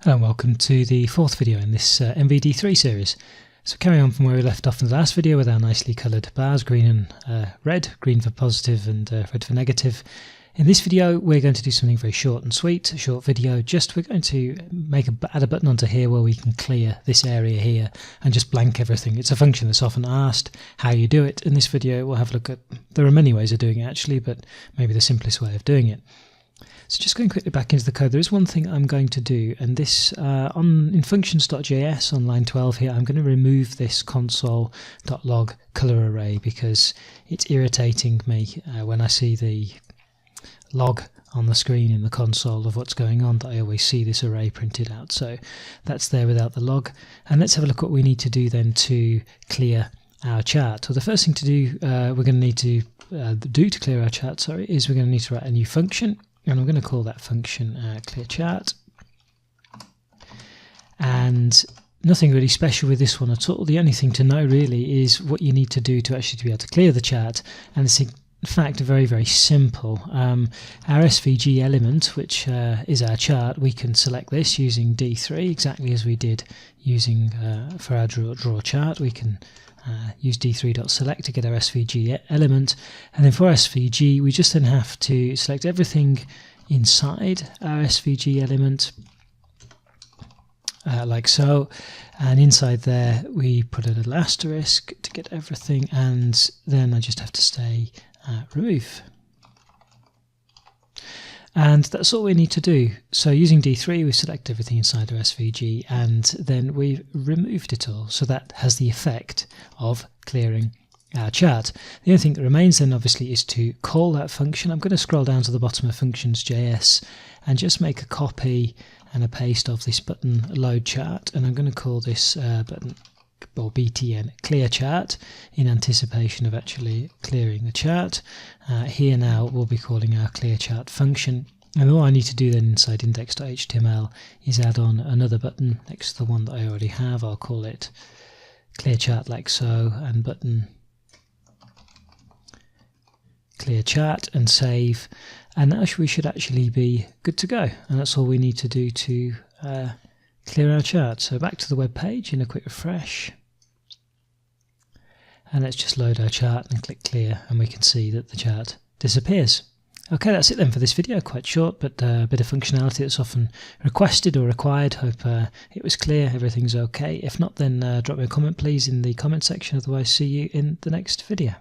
Hello and welcome to the fourth video in this Nvd3 series. So carrying on from where we left off in the last video with our nicely coloured bars, green and red, green for positive and red for negative. In this video we're going to do something very short and sweet, a short video. We're going to add a button onto here where we can clear this area here and just blank everything. It's a function that's often asked how you do it. In this video we'll have a look at, there are many ways of doing it actually, but maybe the simplest way of doing it. So just going quickly back into the code, there is one thing I'm going to do, and this in functions.js on line 12 here, I'm going to remove this console.log color array because it's irritating me when I see the log on the screen in the console of what's going on, that I always see this array printed out. So that's there without the log. And let's have a look at what we need to do then to clear our chart. Well, the first thing to do, we're going to need to do to clear our chart, is we're going to need to write a new function. And I'm going to call that function clear chart. And nothing really special with this one at all. The only thing to know really is what you need to do to actually be able to clear the chart. And it's in fact very, very simple. Our SVG element, which is our chart, we can select this using D3 exactly as we did using for our draw chart. We can use d3.select to get our SVG element, and then for SVG we just then have to select everything inside our SVG element like so, and inside there we put a little asterisk to get everything, and then I just have to say remove. And that's all we need to do. So using D3 we select everything inside our SVG and then we've removed it all. So that has the effect of clearing our chart. The only thing that remains then obviously is to call that function. I'm going to scroll down to the bottom of functions.js and just make a copy and a paste of this button load chart, and I'm going to call this button or btn clear chart in anticipation of actually clearing the chart. Here now we'll be calling our clear chart function, and all I need to do then inside index.html is add on another button next to the one that I already have. I'll call it clear chart like so, and button clear chart, and save, and now we should actually be good to go. And that's all we need to do to clear our chart. So back to the web page in a quick refresh, and let's just load our chart and click clear, and we can see that the chart disappears. Okay, that's it then for this video. Quite short, but a bit of functionality that's often requested or required. Hope it was clear, everything's okay. If not, then drop me a comment please in the comment section. Otherwise, see you in the next video.